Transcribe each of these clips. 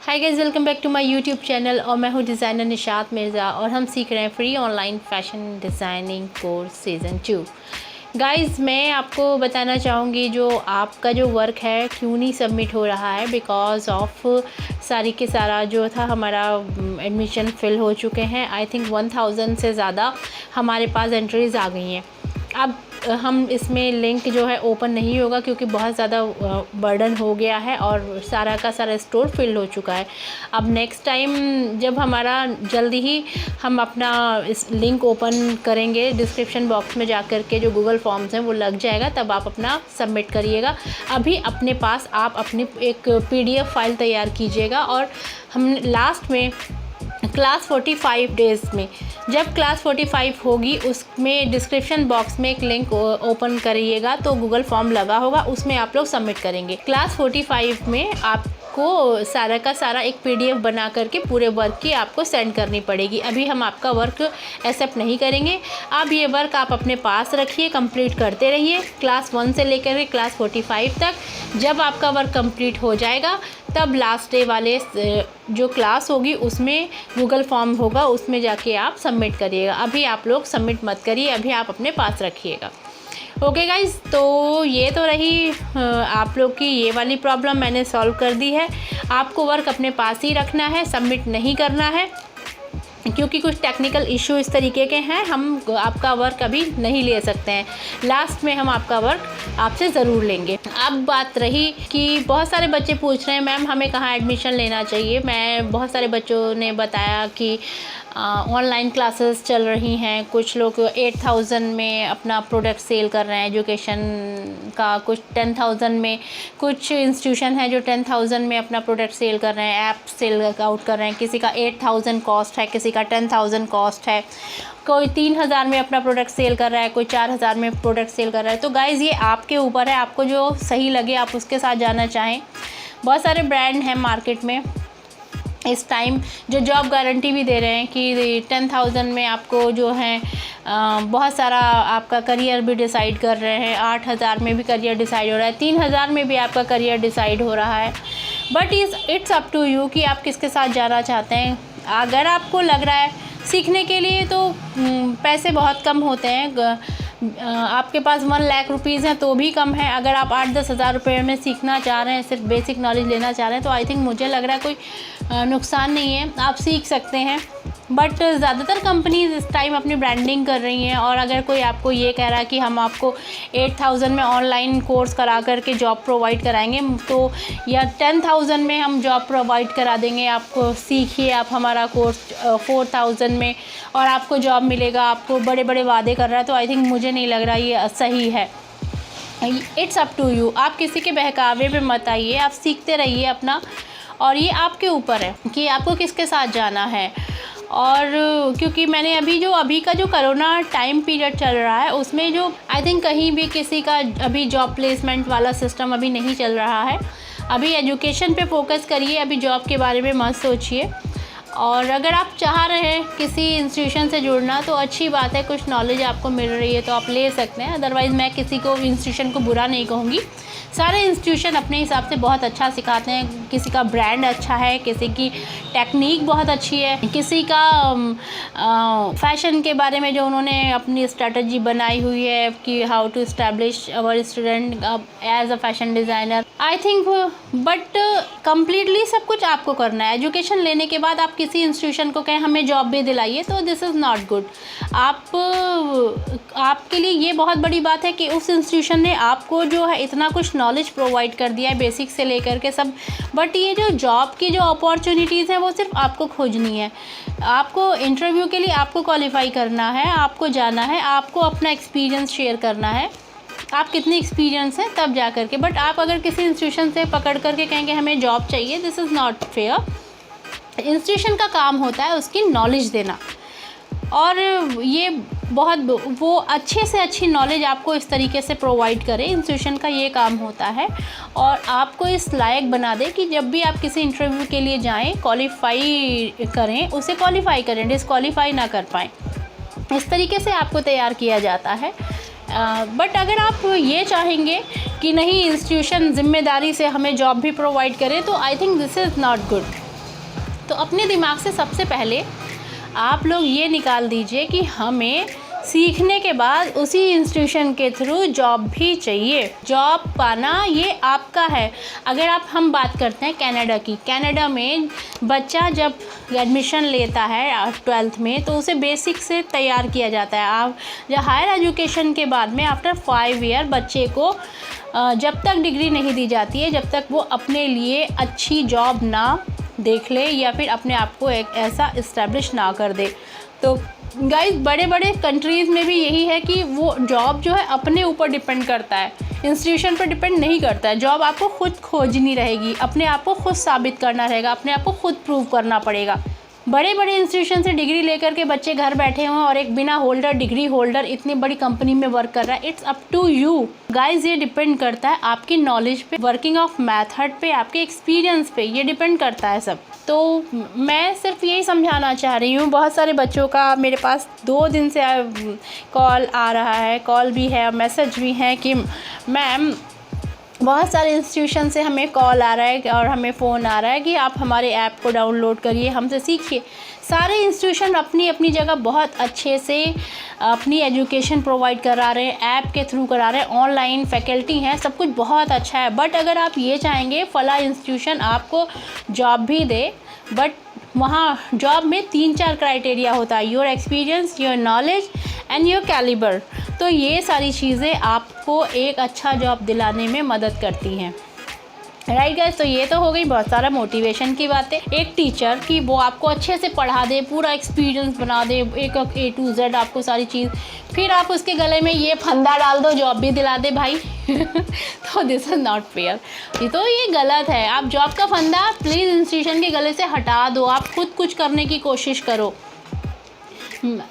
Hi guys, welcome back to my YouTube channel. और मैं हूँ डिज़ाइनर निशात मिर्ज़ा और हम सीख रहे हैं free online fashion designing course season 2। Guys, मैं आपको बताना चाहूँगी जो आपका जो वर्क है क्यों नहीं सबमिट हो रहा है, बिकॉज़ ऑफ सारी के सारा जो था हमारा एडमिशन फिल हो चुके हैं। आई थिंक 1000 से ज़्यादा हमारे पास एंट्रीज़ आ गई हैं। अब हम इसमें लिंक जो है ओपन नहीं होगा क्योंकि बहुत ज़्यादा बर्डन हो गया है और सारा का सारा स्टोर फिल हो चुका है। अब नेक्स्ट टाइम जब हमारा जल्दी ही हम अपना इस लिंक ओपन करेंगे, डिस्क्रिप्शन बॉक्स में जाकर के जो गूगल फॉर्म्स हैं वो लग जाएगा, तब आप अपना सबमिट करिएगा। अभी अपने पास आप अपनी एक PDF फाइल तैयार कीजिएगा और हम लास्ट में क्लास 45 डेज़ में जब क्लास 45 होगी उसमें डिस्क्रिप्शन बॉक्स में एक लिंक ओपन करिएगा तो गूगल फॉर्म लगा होगा, उसमें आप लोग सबमिट करेंगे। क्लास 45 में आपको सारा का सारा एक PDF बना करके पूरे वर्क की आपको सेंड करनी पड़ेगी। अभी हम आपका वर्क एक्सेप्ट नहीं करेंगे। अब ये वर्क आप अपने पास रखिए, कंप्लीट करते रहिए क्लास 1 से लेकर के क्लास 45 तक। जब आपका वर्क कंप्लीट हो जाएगा तब लास्ट डे वाले जो क्लास होगी उसमें गूगल फॉर्म होगा, उसमें जाके आप सबमिट करिएगा। अभी आप लोग सबमिट मत करिए, अभी आप अपने पास रखिएगा। ओके गाइज़, तो ये तो रही आप लोग की ये वाली प्रॉब्लम मैंने सॉल्व कर दी है। आपको वर्क अपने पास ही रखना है, सबमिट नहीं करना है क्योंकि कुछ टेक्निकल इशू इस तरीके के हैं, हम आपका वर्क अभी नहीं ले सकते हैं। लास्ट में हम आपका वर्क आपसे ज़रूर लेंगे। अब बात रही कि बहुत सारे बच्चे पूछ रहे हैं मैम हमें कहाँ एडमिशन लेना चाहिए। मैं बहुत सारे बच्चों ने बताया कि ऑनलाइन क्लासेस चल रही हैं, कुछ लोग 8000 में अपना प्रोडक्ट सेल कर रहे हैं एजुकेशन का, कुछ 10000 में, कुछ इंस्टीट्यूशन है जो 10000 में अपना प्रोडक्ट सेल कर रहे हैं, ऐप सेल आउट कर रहे हैं। किसी का 8000 कॉस्ट है, किसी का 10000 कॉस्ट है, कोई 3000 में अपना प्रोडक्ट सेल कर रहा है, कोई 4000 में प्रोडक्ट सेल कर रहा है। तो गाइज़ ये आपके ऊपर है, आपको जो सही लगे आप उसके साथ जाना चाहें। बहुत सारे ब्रांड हैं मार्केट में इस टाइम जो जॉब गारंटी भी दे रहे हैं कि 10000 में आपको जो है बहुत सारा आपका करियर भी डिसाइड कर रहे हैं, 8000 में भी करियर डिसाइड हो रहा है, 3000 में भी आपका करियर डिसाइड हो रहा है। But it's up to you कि आप किसके साथ जाना चाहते हैं। अगर आपको लग रहा है सीखने के लिए तो पैसे बहुत कम होते हैं, आपके पास 1 लाख रुपीज़ हैं तो भी कम है। अगर आप 8-10 हज़ार रुपये में सीखना चाह रहे हैं, सिर्फ बेसिक नॉलेज लेना चाह रहे हैं, तो आई थिंक मुझे लग रहा है कोई नुकसान नहीं है, आप सीख सकते हैं। बट ज़्यादातर कंपनीज इस टाइम अपनी ब्रांडिंग कर रही हैं और अगर कोई आपको ये कह रहा है कि हम आपको 8000 में ऑनलाइन कोर्स करा करके जॉब प्रोवाइड कराएंगे तो या 10000 में हम जॉब प्रोवाइड करा देंगे, आपको सीखिए आप हमारा कोर्स 4000 में और आपको जॉब मिलेगा, आपको बड़े बड़े वादे कर रहा है, तो आई थिंक मुझे नहीं लग रहा ये सही है। इट्स अप टू यू, आप किसी के बहकावे पे मत आइए, आप सीखते रहिए अपना, और ये आपके ऊपर है कि आपको किसके साथ जाना है। और क्योंकि मैंने अभी का जो कोरोना टाइम पीरियड चल रहा है उसमें जो आई थिंक कहीं भी किसी का अभी जॉब प्लेसमेंट वाला सिस्टम अभी नहीं चल रहा है। अभी एजुकेशन पे फोकस करिए, अभी जॉब के बारे में मत सोचिए। और अगर आप चाह रहे हैं किसी इंस्टीट्यूशन से जुड़ना तो अच्छी बात है, कुछ नॉलेज आपको मिल रही है तो आप ले सकते हैं। अदरवाइज़ मैं किसी को इंस्टीट्यूशन को बुरा नहीं कहूँगी, सारे इंस्टीट्यूशन अपने हिसाब से बहुत अच्छा सिखाते हैं। किसी का ब्रांड अच्छा है, किसी की टेक्निक बहुत अच्छी है, किसी का फैशन के बारे में जो उन्होंने अपनी स्ट्रेटजी बनाई हुई है कि how to establish our student as a fashion designer, I think. But completely सब कुछ आपको करना है। एजुकेशन लेने के बाद आप किसी इंस्टीट्यूशन को कहें हमें जॉब भी दिलाइए तो दिस इज़ नॉट गुड। आपके लिए ये बहुत बड़ी बात है कि उस इंस्टीट्यूशन ने आपको जो है इतना कुछ नॉलेज प्रोवाइड कर दिया है, बेसिक से लेकर के सब। बट ये जो जॉब की जो अपॉर्चुनिटीज़ हैं वो सिर्फ आपको खोजनी है। आपको इंटरव्यू के लिए आपको क्वालिफाई करना है, आपको जाना है, आपको अपना एक्सपीरियंस शेयर करना है, आप कितनी एक्सपीरियंस हैं तब जा कर के। बट आप अगर किसी इंस्टीट्यूशन से पकड़ करके कहेंगे हमें जॉब चाहिए, this is not fair. Institution का काम होता है उसकी नॉलेज देना, और ये बहुत वो अच्छे से अच्छी नॉलेज आपको इस तरीके से प्रोवाइड करे, इंस्टीट्यूशन का ये काम होता है। और आपको इस लायक बना दे कि जब भी आप किसी इंटरव्यू के लिए जाएं, क्वालिफाई करें, उसे क्वालिफाई करें, डिसक्वालीफाई ना कर पाएँ। इस तरीके से आपको तैयार किया जाता है। बट अगर आप ये चाहेंगे कि नहीं इंस्टीट्यूशन ज़िम्मेदारी से हमें जॉब भी प्रोवाइड करे तो I think this is not good. तो अपने दिमाग से सबसे पहले आप लोग ये निकाल दीजिए कि हमें सीखने के बाद उसी इंस्टीट्यूशन के थ्रू जॉब भी चाहिए। जॉब पाना ये आपका है। अगर हम बात करते हैं कनाडा की, कनाडा में बच्चा जब एडमिशन लेता है 12th में, तो उसे बेसिक से तैयार किया जाता है। आप जब हायर एजुकेशन के बाद में आफ्टर 5 ईयर बच्चे को जब तक डिग्री नहीं दी जाती है, जब तक वो अपने लिए अच्छी जॉब ना देख ले या फिर अपने आप को एक ऐसा इस्टेब्लिश ना कर दे। तो गाइस बड़े बड़े कंट्रीज़ में भी यही है कि वो जॉब जो है अपने ऊपर डिपेंड करता है, इंस्टीट्यूशन पर डिपेंड नहीं करता है। जॉब आपको खुद खोजनी रहेगी, अपने आप को खुद साबित करना रहेगा, अपने आप को खुद प्रूव करना पड़ेगा। बड़े बड़े इंस्टीट्यूशन से डिग्री लेकर के बच्चे घर बैठे हुए और एक बिना होल्डर, डिग्री होल्डर इतनी बड़ी कंपनी में वर्क कर रहा है। It's up to you guys. ये डिपेंड करता है आपकी नॉलेज पे, वर्किंग ऑफ मेथड पे, आपके एक्सपीरियंस पे, ये डिपेंड करता है सब। तो मैं सिर्फ यही समझाना चाह रही हूँ। बहुत सारे बच्चों का मेरे पास 2 दिन से कॉल आ रहा है, कॉल भी है और मैसेज भी है कि मैम बहुत सारे इंस्टीट्यूशन से हमें कॉल आ रहा है और हमें फ़ोन आ रहा है कि आप हमारे ऐप को डाउनलोड करिए, हमसे सीखिए। सारे इंस्टीट्यूशन अपनी अपनी जगह बहुत अच्छे से अपनी एजुकेशन प्रोवाइड करा रहे हैं, ऐप के थ्रू करा रहे हैं, ऑनलाइन फैकल्टी हैं, सब कुछ बहुत अच्छा है। बट अगर आप ये चाहेंगे फला इंस्टीट्यूशन आपको जॉब भी दे, बट वहाँ जॉब में 3-4 क्राइटेरिया होता है, your experience, your knowledge and your calibre. तो ये सारी चीज़ें आपको एक अच्छा जॉब दिलाने में मदद करती हैं। राइट गाइस, तो ये तो हो गई बहुत सारा मोटिवेशन की बातें। एक टीचर कि वो आपको अच्छे से पढ़ा दे, पूरा एक्सपीरियंस बना दे, एक A to Z आपको सारी चीज़, फिर आप उसके गले में ये फंदा डाल दो, जॉब भी दिला दे भाई। तो दिस इज़ नॉट फेयर। ये गलत है। आप जॉब का फंदा प्लीज़ इंस्टीट्यूशन के गले से हटा दो, आप खुद कुछ करने की कोशिश करो।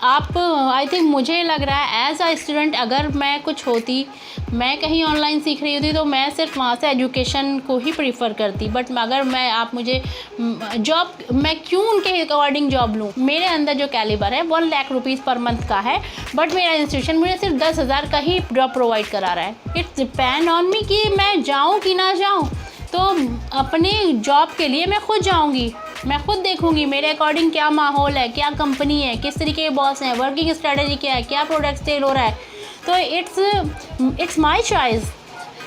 आप आई थिंक मुझे लग रहा है एज अ स्टूडेंट, अगर मैं कुछ होती, मैं कहीं ऑनलाइन सीख रही होती, तो मैं सिर्फ वहाँ से एजुकेशन को ही प्रीफर करती। बट अगर आप मुझे जॉब, मैं क्यों उनके अकॉर्डिंग जॉब लूँ? मेरे अंदर जो कैलिबर है 1 लाख रुपीज़ पर मंथ का है, बट मेरा इंस्टीट्यूशन मुझे सिर्फ 10,000 का ही जॉब प्रोवाइड करा रहा है। इट्स डिपेंड ऑन मी कि मैं जाऊँ कि ना जाऊँ। तो अपने जॉब के लिए मैं खुद जाऊँगी, मैं खुद देखूंगी मेरे अकॉर्डिंग क्या माहौल है, क्या कंपनी है, किस तरीके के बॉस हैं, वर्किंग स्ट्रेटजी क्या है, क्या प्रोडक्ट सेल हो रहा है। तो it's my choice,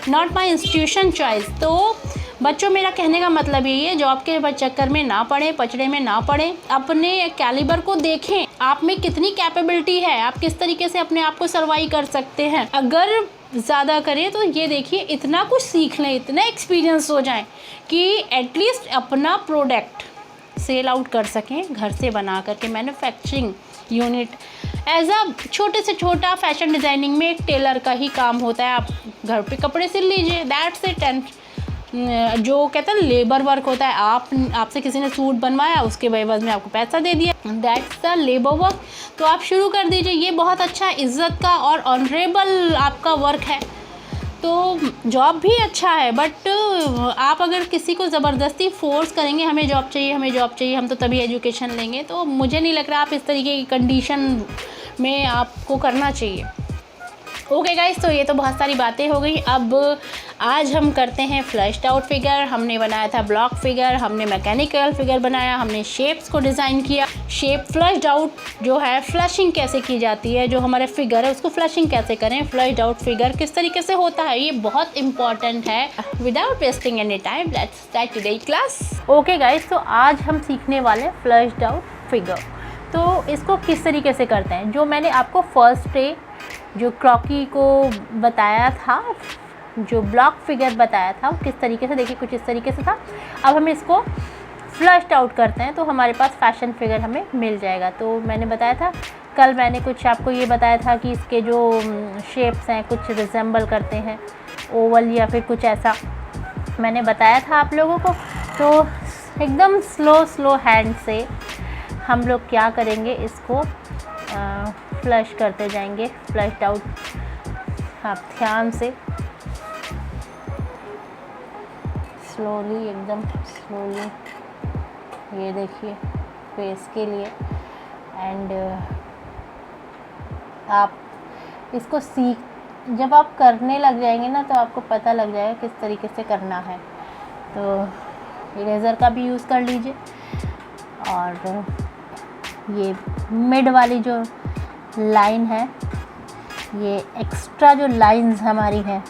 not my institution choice. तो बच्चों, मेरा कहने का मतलब यही है, जॉब के चक्कर में ना पड़े, पचड़े में ना पड़े, अपने कैलिबर को देखें, आप में कितनी कैपेबिलिटी है, आप किस तरीके से अपने आप को सर्वाइव कर सकते हैं। अगर ज़्यादा करें तो ये देखिए, इतना कुछ सीख लें, इतना एक्सपीरियंस हो जाए कि एटलीस्ट अपना प्रोडक्ट सेल आउट कर सकें, घर से बना करके। मैन्युफैक्चरिंग यूनिट एज अ छोटे से छोटा फैशन डिज़ाइनिंग में एक टेलर का ही काम होता है। आप घर पे कपड़े सिल लीजिए, दैट्स इट। एंड जो कहते हैं लेबर वर्क होता है, आपसे किसी ने सूट बनवाया, उसके एवज में आपको पैसा दे दिया, दैट्स द लेबर वर्क। तो आप शुरू कर दीजिए, ये बहुत अच्छा इज़्ज़त का और ऑनरेबल आपका वर्क है। तो जॉब भी अच्छा है, बट आप अगर किसी को ज़बरदस्ती फोर्स करेंगे, हमें जॉब चाहिए, हमें जॉब चाहिए, हम तो तभी एजुकेशन लेंगे, तो मुझे नहीं लग रहा आप इस तरीके की कंडीशन में आपको करना चाहिए। ओके गाइस, तो ये तो बहुत सारी बातें हो गई। अब आज हम करते हैं फ्लैश्ड आउट फिगर। हमने बनाया था ब्लॉक फिगर, हमने मैकेनिकल फिगर बनाया, हमने शेप्स को डिज़ाइन किया। शेप फ्लैश्ड आउट जो है, फ्लैशिंग कैसे की जाती है, जो हमारे फिगर है उसको फ्लैशिंग कैसे करें, फ्लैश्ड आउट फिगर किस तरीके से होता है, ये बहुत इंपॉर्टेंट है। Without wasting any time, let's start today class. Okay guys, तो आज हम सीखने वाले फ्लैश्ड आउट फिगर। तो इसको किस तरीके से करते हैं, जो मैंने आपको फर्स्ट डे जो क्रॉकी को बताया था, जो ब्लॉक फिगर बताया था, वो किस तरीके से, देखिए कुछ इस तरीके से था। अब हम इसको फ्लैश्ड आउट करते हैं तो हमारे पास फैशन फिगर हमें मिल जाएगा। तो मैंने बताया था, कल मैंने कुछ आपको ये बताया था कि इसके जो शेप्स हैं कुछ रिजेंबल करते हैं ओवल या फिर कुछ ऐसा मैंने बताया था आप लोगों को। तो एकदम स्लो हैंड से हम लोग क्या करेंगे, इसको फ्लश करते जाएंगे, फ्लश्ड आउट। आप ध्यान से स्लोली, एकदम स्लोली, ये देखिए फेस के लिए। एंड आप इसको जब आप करने लग जाएंगे ना, तो आपको पता लग जाएगा किस तरीके से करना है। तो इरेज़र का भी यूज़ कर लीजिए। और ये मिड वाली जो लाइन है, ये एक्स्ट्रा जो लाइंस हमारी हैं,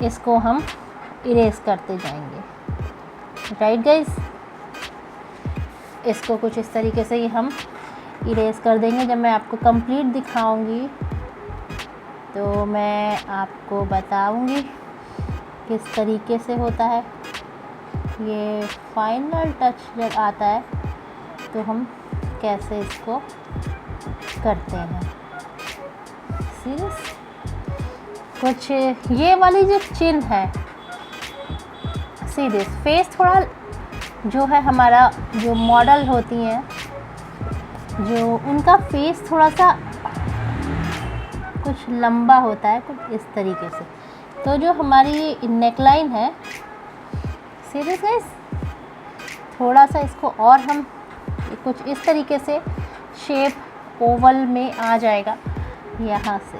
इसको हम इरेज करते जाएंगे। राइट गाइस, इसको कुछ इस तरीके से ही हम इरेज कर देंगे। जब मैं आपको कंप्लीट दिखाऊंगी तो मैं आपको बताऊंगी किस तरीके से होता है। ये फाइनल टच जब आता है तो हम कैसे इसको करते हैं। सीरियस, कुछ ये वाली जो चिन है, सीरियस फेस थोड़ा जो है हमारा, जो मॉडल होती हैं जो उनका फेस थोड़ा सा कुछ लंबा होता है, कुछ इस तरीके से। तो जो हमारी नेकलाइन है, सीरियस गाइस, थोड़ा सा इसको और हम कुछ इस तरीके से शेप ओवल में आ जाएगा यहाँ से।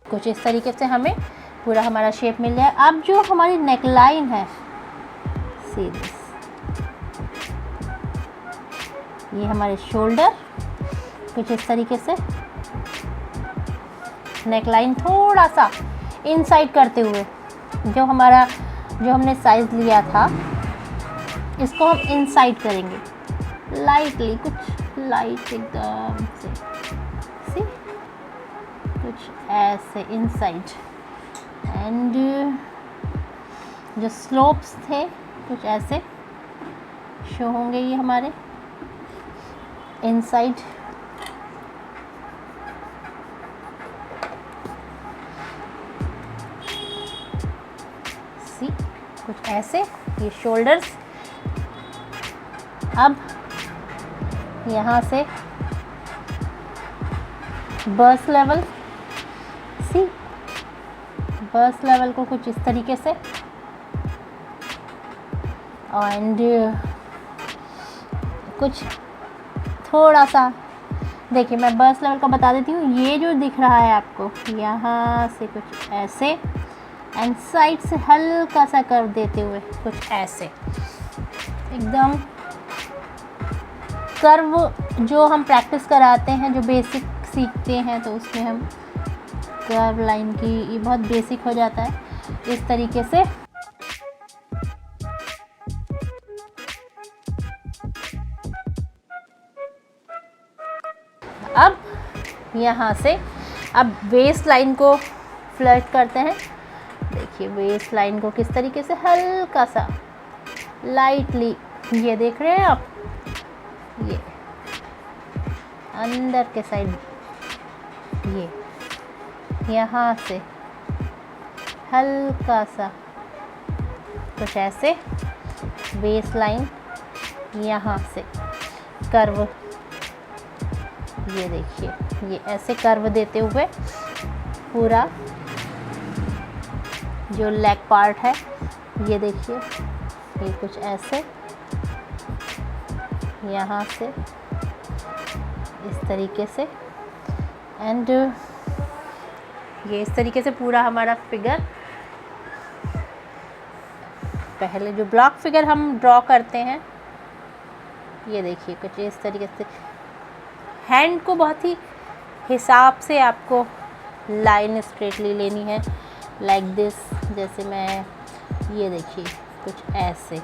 कुछ इस तरीके से हमें पूरा हमारा शेप मिल जाए। अब जो हमारी नेकलाइन है, सीरियस, ये हमारे शोल्डर, कुछ इस तरीके से नेकलाइन थोड़ा सा इनसाइड करते हुए, जो हमने साइज़ लिया था इसको हम इनसाइड करेंगे लाइटली, कुछ लाइट एकदम से, सी, कुछ ऐसे इनसाइड। एंड जो स्लोप्स थे कुछ ऐसे शो होंगे, ये हमारे इनसाइड। सी, कुछ ऐसे ये शोल्डर्स। अब यहाँ से बस्ट लेवल, सी, बस्ट लेवल को कुछ इस तरीके से। एंड कुछ थोड़ा सा, देखिए मैं बस्ट लेवल का बता देती हूँ। ये जो दिख रहा है आपको, यहाँ से कुछ ऐसे, एंड साइड से हल्का सा कर्व देते हुए कुछ ऐसे, एकदम कर्व जो हम प्रैक्टिस कराते हैं, जो बेसिक सीखते हैं, तो उसमें हम कर्व लाइन की, ये बहुत बेसिक हो जाता है इस तरीके से। अब यहाँ से अब वेस्ट लाइन को फ्लर्ट करते हैं। देखिए वेस्ट लाइन को किस तरीके से हल्का सा लाइटली, ये देख रहे हैं आप, ये अंदर के साइड, ये यहाँ से हल्का सा कुछ ऐसे बेस लाइन, यहाँ से कर्व, ये देखिए ये ऐसे कर्व देते हुए पूरा जो लेग पार्ट है, ये देखिए ये कुछ ऐसे यहाँ से इस तरीके से। एंड ये इस तरीके से पूरा हमारा फिगर, पहले जो ब्लॉक फिगर हम ड्रॉ करते हैं, ये देखिए कुछ इस तरीके से। हैंड को बहुत ही हिसाब से आपको लाइन स्ट्रेटली लेनी है, लाइक दिस। जैसे मैं, ये देखिए कुछ ऐसे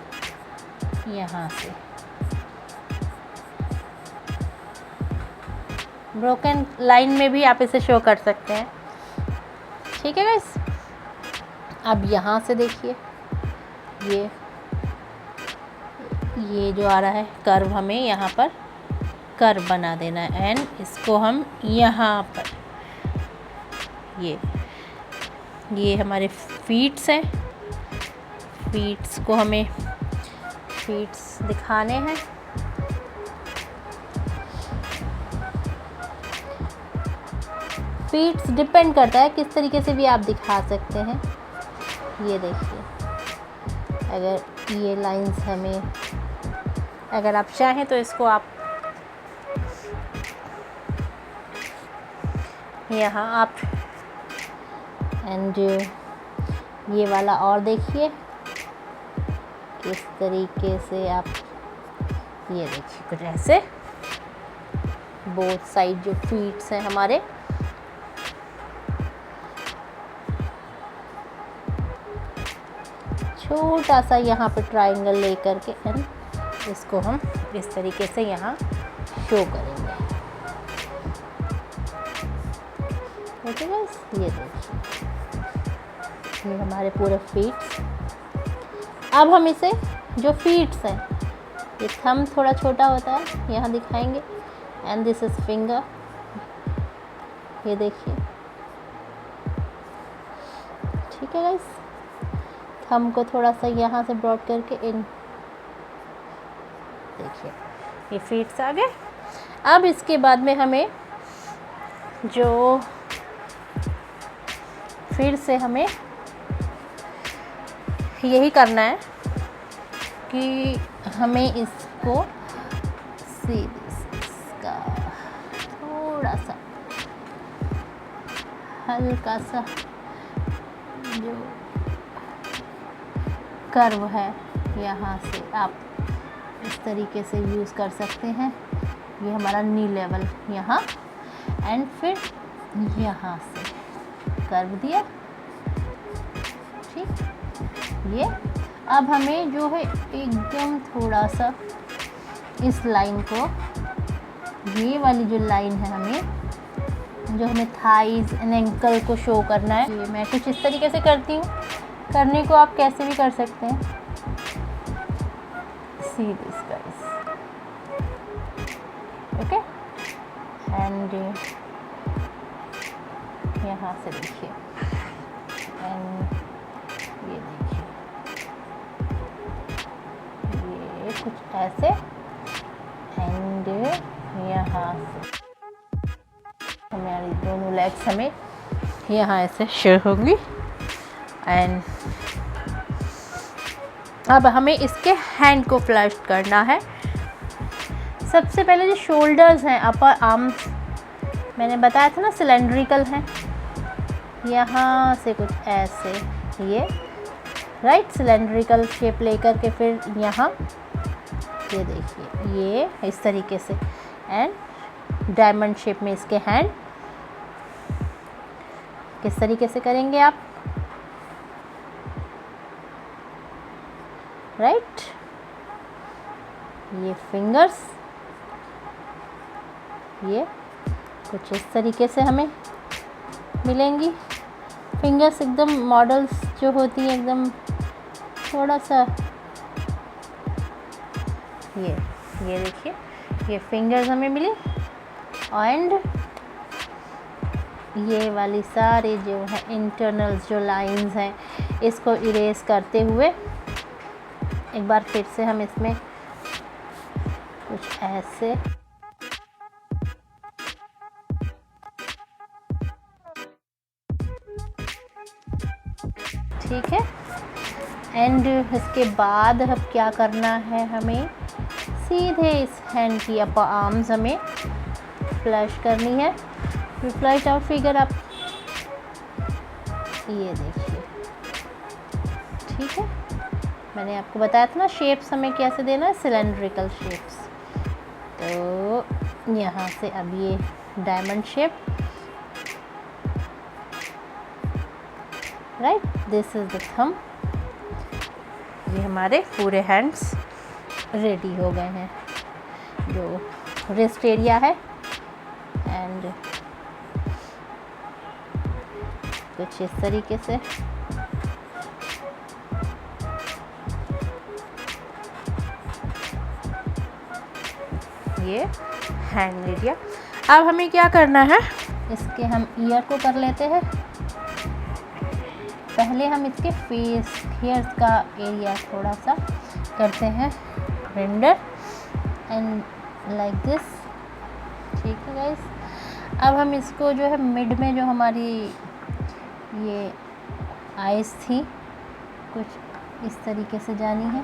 यहाँ से ब्रोकन लाइन में भी आप इसे शो कर सकते हैं। ठीक है गाइस, अब यहाँ से देखिए ये जो आ रहा है कर्व, हमें यहाँ पर कर्व बना देना है। एंड इसको हम यहाँ पर, ये हमारे फीट्स हैं, फीट्स को हमें फीट्स दिखाने हैं। फीट्स डिपेंड करता है किस तरीके से भी आप दिखा सकते हैं। ये देखिए, अगर ये लाइंस हमें, अगर आप चाहें तो इसको आप यहाँ आप, एंड ये वाला और देखिए, किस तरीके से आप ये देखिए कुछ ऐसे बोथ साइड जो फीट्स हैं हमारे छोटा सा यहाँ पे ट्रायंगल लेकर के एंड इसको हम इस तरीके से यहाँ शो करेंगे। ओके गाइस, ये देखिए ये हमारे पूरे फीट्स। अब हम इसे जो फीट्स हैं, ये थंब थोड़ा छोटा होता है, यहाँ दिखाएंगे एंड दिस इज फिंगर। ये देखिए, ठीक है गाइस, थंब को थोड़ा सा यहाँ से ब्रॉड करके इन, देखिए ये फीट्स आ गए। अब इसके बाद में हमें जो फिर से हमें यही करना है कि हमें इसको इसका थोड़ा सा हल्का सा जो कर्व है यहाँ से आप इस तरीके से यूज़ कर सकते हैं। ये हमारा नी लेवल यहाँ एंड फिर यहाँ से कर्व दिया, ठीक। ये अब हमें जो है एकदम थोड़ा सा इस लाइन को, ये वाली जो लाइन है जो हमें थाइज एंड एंकल को शो करना है, ये मैं कुछ इस तरीके से करती हूँ। करने को आप कैसे भी कर सकते हैं। See this guys, okay. And यहाँ से देखिए एंड ये देखिए, ये कुछ ऐसे एंड यहाँ से हमारी दोनों लेग्स हमें यहाँ ऐसे शेयर होंगी। एंड अब हमें इसके हैंड को फ्लश करना है। सबसे पहले जो शोल्डर्स हैं, अपर आर्म्स, मैंने बताया था ना सिलेंड्रिकल हैं, यहाँ से कुछ ऐसे ये राइट सिलेंड्रिकल शेप लेकर के फिर यहाँ ये देखिए ये इस तरीके से एंड डायमंड शेप में इसके हैंड किस तरीके से करेंगे आप, राइट। ये फिंगर्स ये कुछ इस तरीके से हमें मिलेंगी। फिंगर्स एकदम मॉडल्स जो होती हैं एकदम थोड़ा सा ये देखिए ये फिंगर्स हमें मिली। एंड ये वाली सारी जो है इंटरनल जो लाइंस हैं इसको इरेज करते हुए एक बार फिर से हम इसमें कुछ ऐसे ठीक है। एंड इसके बाद अब क्या करना है, हमें सीधे इस हैंड की अपर आर्म्स हमें फ्लश करनी है। फिर फ्लश आउट फिगर आप ये देखिए, ठीक है। मैंने आपको बताया था ना शेप्स हमें कैसे देना है, सिलेंड्रिकल शेप्स। तो यहाँ से अब ये diamond shape, right, this is the thumb. ये हमारे पूरे हैंड्स रेडी हो गए हैं, जो रिस्ट एरिया है एंड कुछ इस तरीके से ये हैंड एरिया। अब हमें क्या करना है, इसके हम ईयर को कर लेते हैं। पहले हम इसके फेस हेयर्स का एरिया थोड़ा सा करते हैं रेंडर एंड लाइक दिस, ठीक है गाइस। अब हम इसको जो है मिड में जो हमारी ये आइज़ थी कुछ इस तरीके से जानी है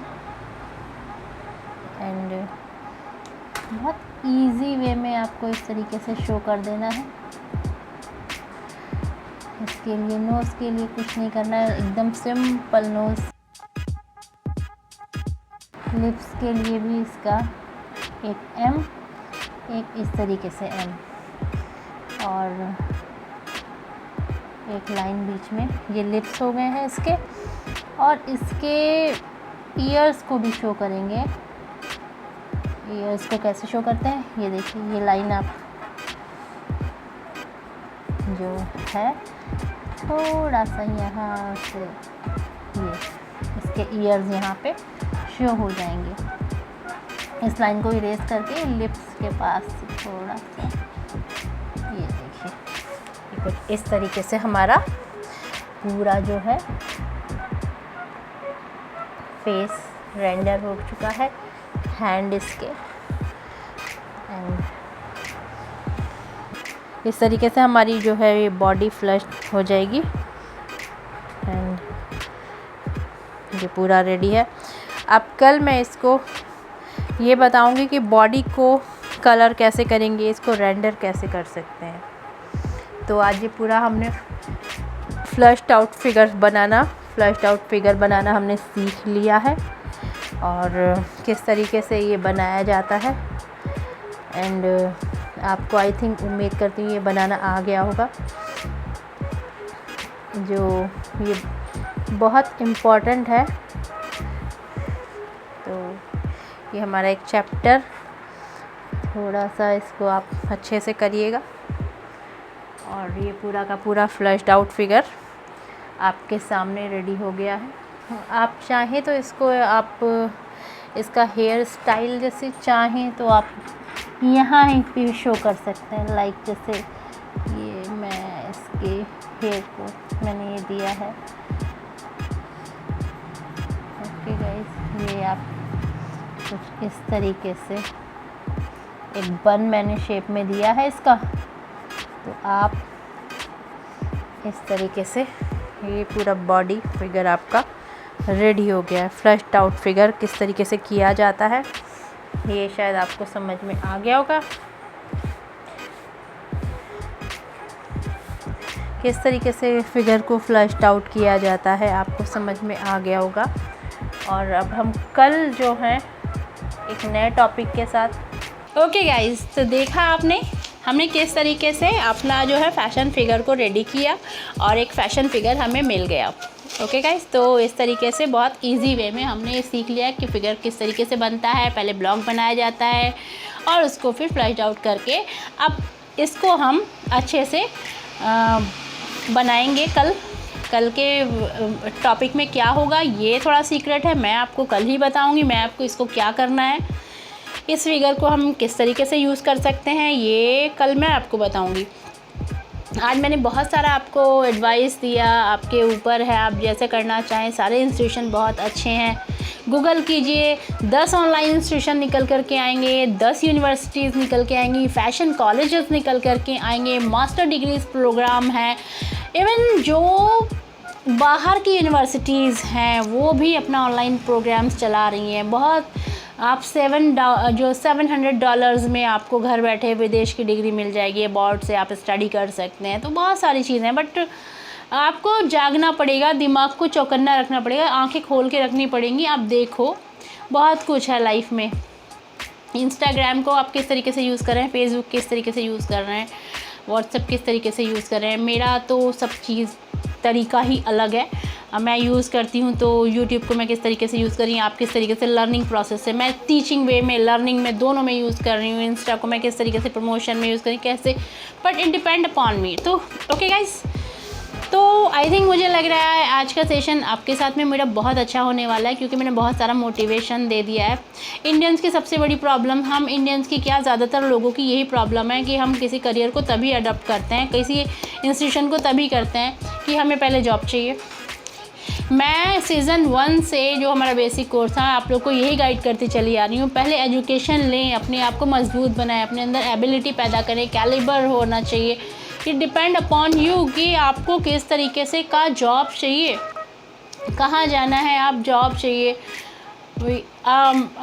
एंड बहुत इजी वे में आपको इस तरीके से शो कर देना है। इसके लिए नोज़ के लिए कुछ नहीं करना है, एकदम सिंपल नोज़। लिप्स के लिए भी इसका एक एम, एक इस तरीके से एम और एक लाइन बीच में। ये लिप्स हो गए हैं इसके। और इसके ईयर्स को भी शो करेंगे। ईयर्स को कैसे शो करते हैं, ये देखिए, ये लाइन आप जो है थोड़ा सा यहाँ से ये इसके ईयर्स यहाँ पे शो हो जाएंगे। इस लाइन को इरेज करके लिप्स के पास थोड़ा सा ये देखिए, कुछ इस तरीके से हमारा पूरा जो है फेस रेंडर हो चुका है। हैंड इसके एंड इस तरीके से हमारी जो है ये बॉडी फ्लश हो जाएगी एंड ये पूरा रेडी है। अब कल मैं इसको ये बताऊंगी कि बॉडी को कलर कैसे करेंगे, इसको रेंडर कैसे कर सकते हैं। तो आज ये पूरा हमने फ्लश्ड आउट फिगर बनाना हमने सीख लिया है और किस तरीके से ये बनाया जाता है। एंड आपको आई थिंक उम्मीद करती हूँ ये बनाना आ गया होगा। जो ये बहुत इम्पॉर्टेंट है। तो ये हमारा एक चैप्टर, थोड़ा सा इसको आप अच्छे से करिएगा और ये पूरा का पूरा फ्लश्ड आउट फिगर आपके सामने रेडी हो गया है। आप चाहें तो इसको आप इसका हेयर स्टाइल जैसे चाहें तो आप यहाँ पे शो कर सकते हैं। लाइक जैसे ये मैं इसके हेयर को मैंने ये दिया है। ओके गाइस, ये आप कुछ इस तरीके से एक बन मैंने शेप में दिया है इसका। तो आप इस तरीके से ये पूरा बॉडी फिगर आपका रेडी हो गया है। फ्लश्ड आउट फिगर किस तरीके से किया जाता है ये शायद आपको समझ में आ गया होगा। किस तरीके से फिगर को फ्लश्ड आउट किया जाता है आपको समझ में आ गया होगा। और अब हम कल जो है एक नए टॉपिक के साथ। ओके गाइस, तो देखा आपने हमने किस तरीके से अपना जो है फैशन फिगर को रेडी किया और एक फ़ैशन फिगर हमें मिल गया। ओके गाइस, तो इस तरीके से बहुत इजी वे में हमने सीख लिया कि फ़िगर किस तरीके से बनता है। पहले ब्लॉक बनाया जाता है और उसको फिर फ्लैश आउट करके अब इसको हम अच्छे से बनाएंगे। कल के टॉपिक में क्या होगा ये थोड़ा सीक्रेट है, मैं आपको कल ही बताऊंगी। मैं आपको इसको क्या करना है, इस फिगर को हम किस तरीके से यूज़ कर सकते हैं, ये कल मैं आपको बताऊंगी। आज मैंने बहुत सारा आपको एडवाइस दिया, आपके ऊपर है, आप जैसे करना चाहें। सारे इंस्टीट्यूशन बहुत अच्छे हैं, गूगल कीजिए, 10 ऑनलाइन इंस्टीट्यूशन निकल कर के आएंगे, 10 यूनिवर्सिटीज़ निकल के आएंगी, फ़ैशन कॉलेजेस निकल कर के आएंगे, मास्टर डिग्रीज प्रोग्राम है। इवन जो बाहर की यूनिवर्सिटीज़ हैं वो भी अपना ऑनलाइन प्रोग्राम्स चला रही हैं। बहुत आप $700 में आपको घर बैठे विदेश की डिग्री मिल जाएगी, अबॉर्ड से आप स्टडी कर सकते हैं। तो बहुत सारी चीज़ें हैं, बट आपको जागना पड़ेगा, दिमाग को चौकन्ना रखना पड़ेगा, आंखें खोल के रखनी पड़ेंगी। आप देखो बहुत कुछ है लाइफ में। इंस्टाग्राम को आप किस तरीके से यूज़ कर रहे हैं, फेसबुक किस तरीके से यूज़ कर रहे हैं, व्हाट्सएप किस तरीके से यूज़ कर रहे हैं। मेरा तो सब चीज़ तरीका ही अलग है। मैं यूज़ करती हूँ तो यूट्यूब को मैं किस तरीके से यूज़ कर रही हूँ, आप किस तरीके से लर्निंग प्रोसेस से, मैं टीचिंग वे में, लर्निंग में, दोनों में यूज़ कर रही हूँ। इंस्टा को मैं किस तरीके से प्रमोशन में यूज़ कर रही हूँ, कैसे, बट इट डिपेंड अपॉन मी। तो ओके गाइस, तो आई थिंक मुझे लग रहा है आज का सेशन आपके साथ में मेरा बहुत अच्छा होने वाला है, क्योंकि मैंने बहुत सारा मोटिवेशन दे दिया है। इंडियंस की सबसे बड़ी प्रॉब्लम, हम इंडियंस की क्या, ज़्यादातर लोगों की यही प्रॉब्लम है कि हम किसी करियर को तभी अडॉप्ट करते हैं, किसी इंस्टीट्यूशन को तभी करते हैं कि हमें पहले जॉब चाहिए। मैं सीज़न 1 से जो हमारा बेसिक कोर्स था आप लोग को यही गाइड करती चली आ रही हूँ। पहले एजुकेशन लें, अपने आप को मजबूत बनाएं, अपने अंदर एबिलिटी पैदा करें, कैलिबर होना चाहिए। इट डिपेंड अपॉन यू कि आपको किस तरीके से का जॉब चाहिए, कहाँ जाना है, आप जॉब चाहिए।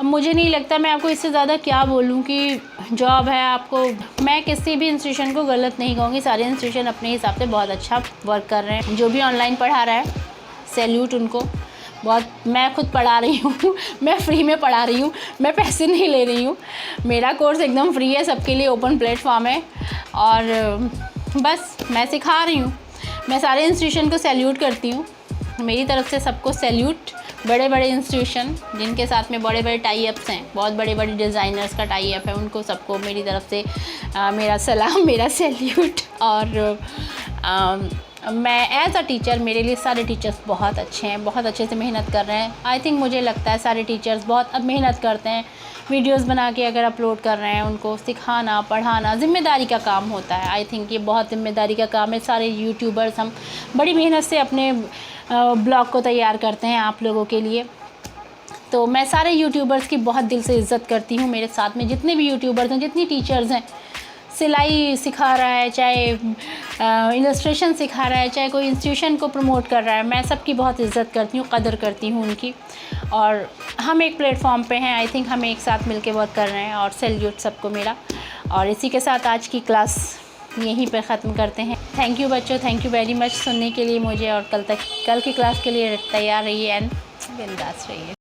मुझे नहीं लगता मैं आपको इससे ज़्यादा क्या बोलूँ कि जॉब है आपको। मैं किसी भी इंस्टीट्यूशन को गलत नहीं कहूँगी, सारे इंस्टीट्यूशन अपने हिसाब से बहुत अच्छा वर्क कर रहे हैं। जो भी ऑनलाइन पढ़ा रहा है सैल्यूट उनको, बहुत मैं खुद पढ़ा रही हूँ मैं फ्री में पढ़ा रही हूँ, मैं पैसे नहीं ले रही हूँ। मेरा कोर्स एकदम फ्री है, सबके लिए ओपन प्लेटफॉर्म है और बस मैं सिखा रही हूँ। मैं सारे इंस्टीट्यूशन को सैल्यूट करती हूँ, मेरी तरफ से सबको सैल्यूट। बड़े बड़े इंस्टीट्यूशन जिनके साथ में बड़े बड़े टाई अप्स हैं, बहुत बड़े बड़े डिज़ाइनर्स का टाई अप है, उनको सबको मेरी तरफ से मेरा सलाम, मेरा सैल्यूट। और मैं एज़ अ टीचर, मेरे लिए सारे टीचर्स बहुत अच्छे हैं, बहुत अच्छे से मेहनत कर रहे हैं। आई थिंक मुझे लगता है सारे टीचर्स बहुत अब मेहनत करते हैं, वीडियोस बना के अगर अपलोड कर रहे हैं, उनको सिखाना पढ़ाना ज़िम्मेदारी का काम होता है। आई थिंक ये बहुत ज़िम्मेदारी का काम है। सारे यूट्यूबर्स हम बड़ी मेहनत से अपने ब्लॉग को तैयार करते हैं आप लोगों के लिए। तो मैं सारे यूट्यूबर्स की बहुत दिल से इज़्ज़त करती हूँ। मेरे साथ में जितने भी यूट्यूबर्स हैं, जितनी टीचर्स हैं, सिलाई सिखा रहा है, चाहे इलस्ट्रेशन सिखा रहा है, चाहे कोई इंस्टीट्यूशन को प्रमोट कर रहा है, मैं सबकी बहुत इज़्ज़त करती हूँ, कदर करती हूँ उनकी। और हम एक प्लेटफॉर्म पे हैं, आई थिंक हम एक साथ मिलके वर्क कर रहे हैं और सैल्यूट सबको मेरा। और इसी के साथ आज की क्लास यहीं पर ख़त्म करते हैं। थैंक यू बच्चों, थैंक यू वेरी मच सुनने के लिए मुझे, और कल की क्लास के लिए तैयार रहिए एंड बिंदास रहिए।